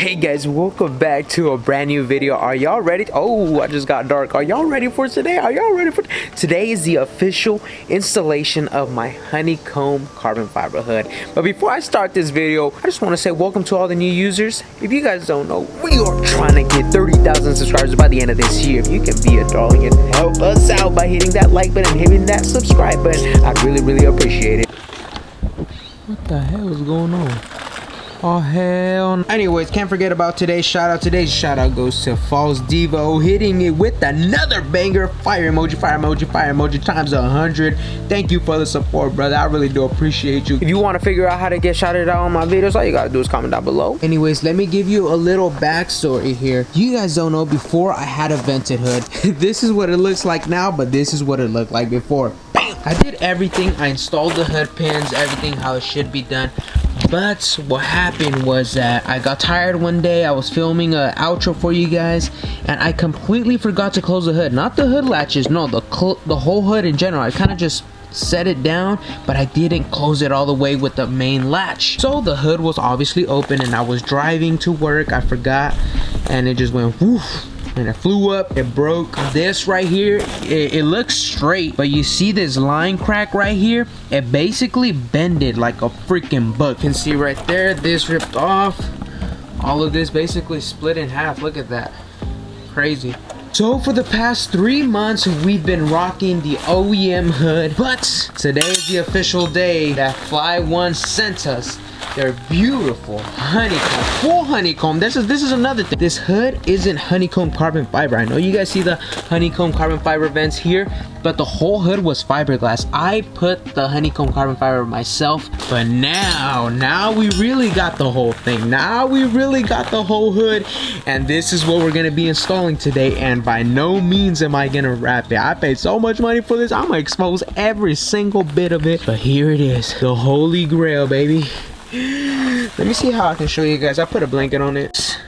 Hey guys, welcome back to a brand new video. Are y'all ready? Oh, I just got dark. Are y'all ready for today? Are y'all ready for today? Is the official installation of my honeycomb carbon fiber hood. But before I start this video, I just want to say welcome to all the new users. If you guys don't know, we are trying to get 30,000 subscribers by the end of this year. If you can be a darling and help us out by hitting that like button and hitting that subscribe button, I'd really appreciate it. What the hell is going on? Oh hell no. Anyways, can't forget about today's shout out. Today's shout out goes to False Devo, hitting it with another banger. Fire emoji times 100. Thank you for the support, brother. I really do appreciate you. If you want to figure out how to get shouted out on my videos, all you gotta do is comment down below. Anyways, let me give you a little backstory here. You guys don't know, before I had a vented hood. This is what it looks like now, but this is what it looked like before. Bam! I did everything. I installed the hood pins, everything how it should be done. But what happened was that I got tired one day. I was filming an outro for you guys, and I completely forgot to close the hood. Not the hood latches, no, the whole hood in general. I kind of just set it down, but I didn't close it all the way with the main latch. So the hood was obviously open, and I was driving to work. I forgot, and it just went woof. And it flew up, it broke. This right here, it looks straight, but you see this line crack right here? It basically bended like a freaking book. You can see right there, this ripped off. All of this basically split in half. Look at that. Crazy. So for the past 3 months, we've been rocking the OEM hood, but today is the official day that Fly One sent us their beautiful honeycomb, full honeycomb. This is another thing. This hood isn't honeycomb carbon fiber. I know you guys see the honeycomb carbon fiber vents here, but the whole hood was fiberglass. I put the honeycomb carbon fiber myself, but now we really got the whole thing. Now we really got the whole hood, and this is what we're gonna be installing today. And by no means am I gonna wrap it. I paid so much money for this. I'm gonna expose every single bit of it. But here it is, the holy grail, baby. Let me see how I can show you guys. I put a blanket on it.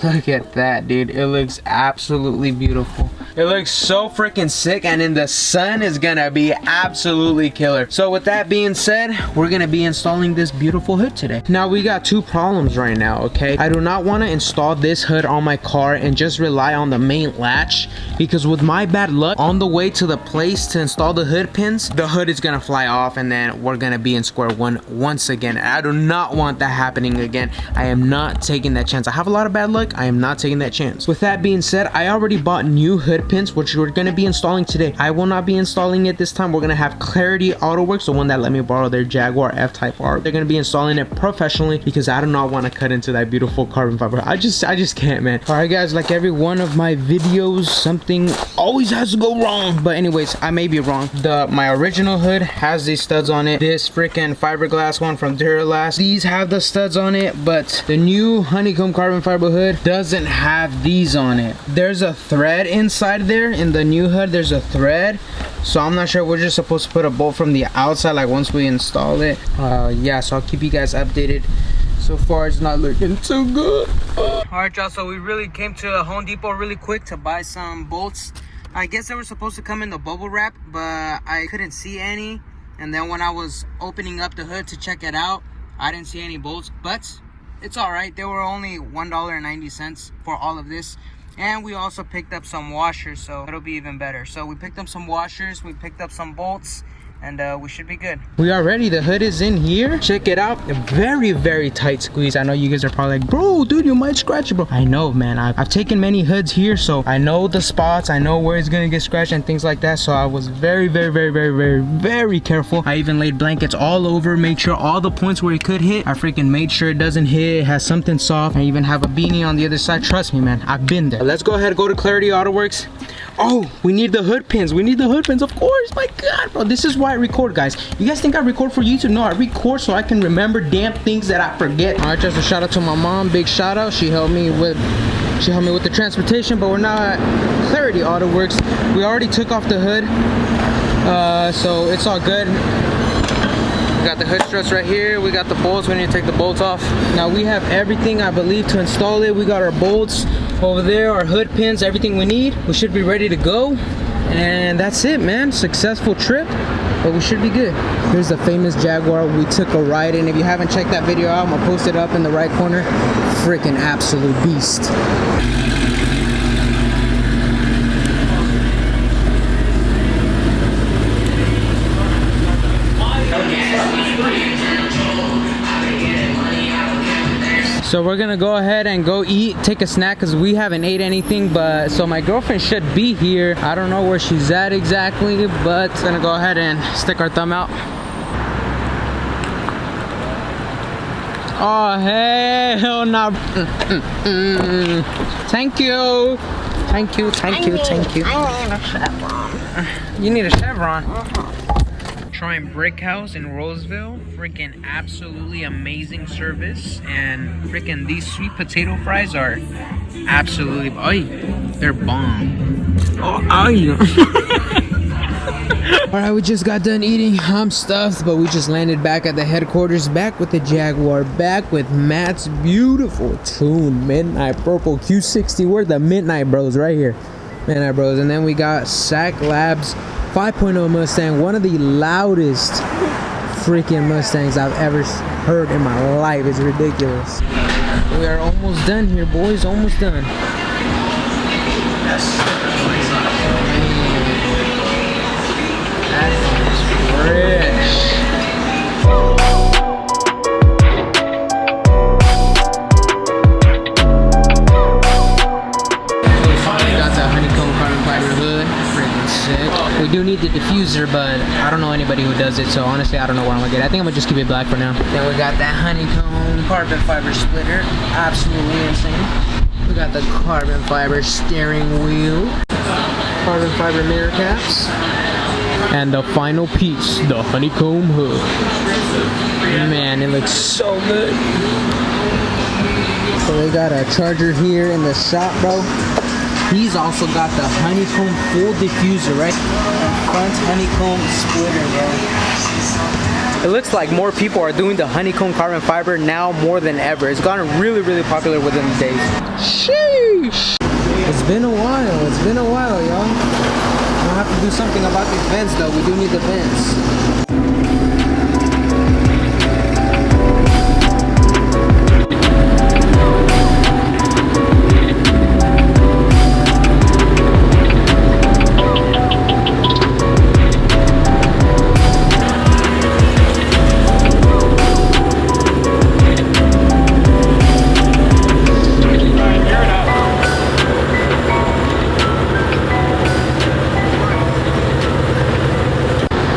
Look at that, dude. It looks absolutely beautiful. It looks so freaking sick, and in the sun is gonna be absolutely killer. So with that being said, we're gonna be installing this beautiful hood today. Now we got two problems right now, okay? I do not want to install this hood on my car and just rely on the main latch, because with my bad luck, on the way to the place to install the hood pins, the hood is gonna fly off, and then we're gonna be in square one once again. I do not want that happening again. I am not taking that chance. I have a lot of bad luck. I am not taking that chance. With that being said, I already bought new hood pins, which we're going to be installing today. I will not be installing it this time. We're going to have Clarity Autoworks, the one that let me borrow their Jaguar F-Type R. They're going to be installing it professionally, because I do not want to cut into that beautiful carbon fiber. I just can't, man. All right, guys, like every one of my videos, something always has to go wrong. But anyways, I may be wrong. My original hood has these studs on it. This freaking fiberglass one from Duralast, these have the studs on it, but the new honeycomb carbon fiber hood doesn't have these on it. There's a thread inside there. In the new hood, there's a thread, so I'm not sure. We're just supposed to put a bolt from the outside, like once we install it. Yeah, so I'll keep you guys updated. So far it's not looking too good. All right, y'all, so we really came to Home Depot really quick to buy some bolts. I guess they were supposed to come in the bubble wrap, but I couldn't see any, and then when I was opening up the hood to check it out, I didn't see any bolts, but it's all right. They were only $1.90 for all of this. And we also picked up some washers, so it'll be even better. So we picked up some washers, we picked up some bolts, and we should be good. We are ready. The hood is in here. Check it out. A very tight squeeze. I know you guys are probably like, bro, dude, you might scratch it, bro. I know, man. I've taken many hoods here, so I know the spots. I know where it's gonna get scratched and things like that. So I was very careful. I even laid blankets all over, made sure all the points where it could hit, I freaking made sure it doesn't hit. It has something soft. I even have a beanie on the other side. Trust me, man, I've been there. Let's go ahead and go to Clarity Autoworks. Oh, we need the hood pins. We need the hood pins, of course. My God, bro. This is why I record, guys. You guys think I record for YouTube? No, I record so I can remember damn things that I forget. All right, just a shout out to my mom. Big shout out. She helped me with the transportation, but we're now at Clarity Autoworks. We already took off the hood, so it's all good. We got the hood struts right here. We got the bolts. We need to take the bolts off. Now we have everything, I believe, to install it. We got our bolts over there, our hood pins, everything we need. We should be ready to go. And that's it, man. Successful trip, but we should be good. Here's the famous Jaguar we took a ride in. If you haven't checked that video out, I'm gonna post it up in the right corner. Freaking absolute beast. So we're gonna go ahead and go eat, take a snack, because we haven't ate anything. But so my girlfriend should be here. I don't know where she's at exactly, but gonna go ahead and stick our thumb out. Oh hell no. Thank you. Thank you, thank you, thank you. I need a chevron. You need a chevron. Trying Brick House in Roseville. Freaking absolutely amazing service, and freaking these sweet potato fries are absolutely, they're bomb. Alright, we just got done eating. I'm stuffed, but we just landed back at the headquarters, back with the Jaguar, back with Matt's beautiful tune, Midnight Purple Q60. We're the Midnight Bros right here. Midnight Bros. And then we got Sack Labs 5.0 Mustang, one of the loudest freaking Mustangs I've ever heard in my life. It's ridiculous. We are almost done here, boys. Almost done. That is fresh. We finally got the honeycomb carbon fiber hood. Freaking sick. We do need the diffuser, but I don't know anybody who does it, so honestly I don't know what I'm gonna get. I think I'm gonna just keep it black for now. Then we got that honeycomb carbon fiber splitter, absolutely insane. We got the carbon fiber steering wheel, carbon fiber mirror caps, and the final piece, the honeycomb hood. Man, it looks so good. So we got a charger here in the shop, bro. He's also got the honeycomb full diffuser, right? Front honeycomb splitter, bro. It looks like more people are doing the honeycomb carbon fiber now more than ever. It's gotten really, really popular within the days. Sheesh! It's been a while. It's been a while, y'all. We'll have to do something about these vents, though. We do need the vents.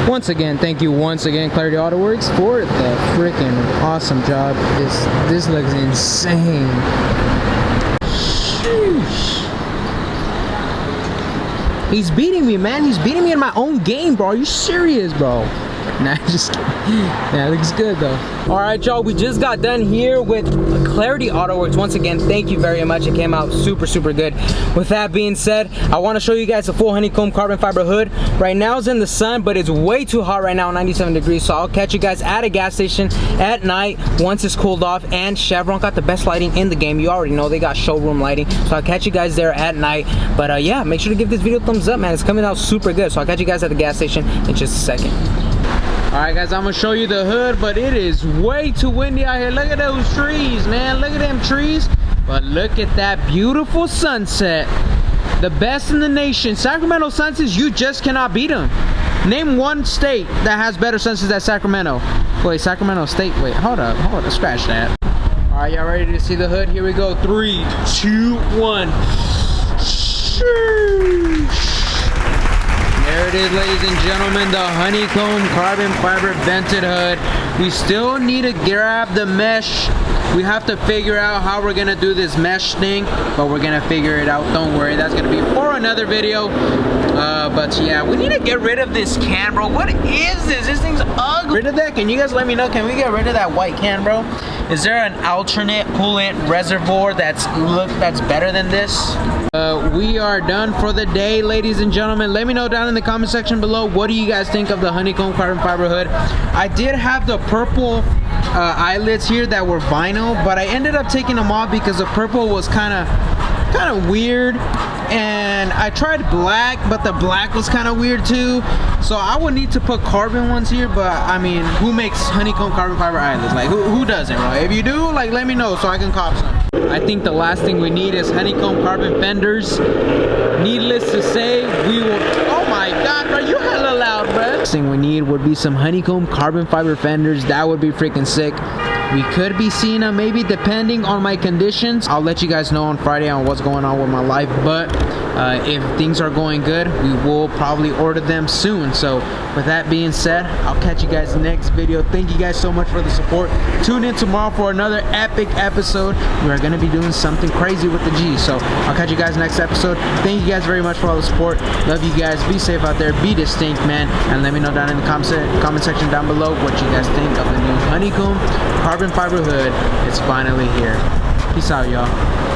Once again, thank you once again, Clarity Autoworks, for the freaking awesome job. This looks insane. Sheesh. He's beating me, man. He's beating me in my own game, bro. Are you serious, bro? Nah, just kidding. Yeah, it looks good though. All right, y'all, we just got done here with Clarity Autoworks. Once again, thank you very much. It came out super, super good. With that being said, I want to show you guys the full honeycomb carbon fiber hood. Right now it's in the sun, but it's way too hot right now, 97 degrees. So I'll catch you guys at a gas station at night once it's cooled off. And Chevron got the best lighting in the game. You already know they got showroom lighting. So I'll catch you guys there at night. But yeah, make sure to give this video a thumbs up, man. It's coming out super good. So I'll catch you guys at the gas station in just a second. Alright guys, I'm gonna show you the hood, but it is way too windy out here. Look at those trees, man. Look at them trees. But look at that beautiful sunset. The best in the nation. Sacramento sunsets, you just cannot beat them. Name one state that has better sunsets than Sacramento. Wait, Sacramento State. Wait, hold up, scratch that. Alright, y'all ready to see the hood? Here we go. 3, 2, 1. Sheesh. There it is, ladies and gentlemen, the honeycomb carbon fiber vented hood. We still need to grab the mesh. We have to figure out how we're gonna do this mesh thing, but we're gonna figure it out. Don't worry, that's gonna be for another video. But yeah, we need to get rid of this can, bro. What is this? This thing's ugly. Rid of that? Can you guys let me know? Can we get rid of that white can, bro? Is there an alternate coolant reservoir that's better than this? We are done for the day, ladies and gentlemen. Let me know down in the comment section below, what do you guys think of the honeycomb carbon fiber hood? I did have the purple eyelets here that were vinyl, but I ended up taking them off because the purple was kind of kind of weird. And I tried black, but the black was kind of weird too. So I would need to put carbon ones here, but I mean, who makes honeycomb carbon fiber eyelets? Like, who doesn't, bro? If you do, like, let me know so I can cop some. I think the last thing we need is honeycomb carbon fenders. Needless to say, we will. Oh my God, bro, you hella loud, bro. Next thing we need would be some honeycomb carbon fiber fenders. That would be freaking sick. We could be seeing them maybe depending on my conditions. I'll let you guys know on Friday on what's going on with my life, but if things are going good, we will probably order them soon. So with that being said, I'll catch you guys next video. Thank you guys so much for the support. Tune in tomorrow for another epic episode. We are going to be doing something crazy with the G. So I'll catch you guys next episode. Thank you guys very much for all the support. Love you guys. Be safe out there. Be distinct, man. And let me know down in the comment section down below what you guys think of the new honeycomb carbon fiber hood. It's finally here. Peace out, y'all.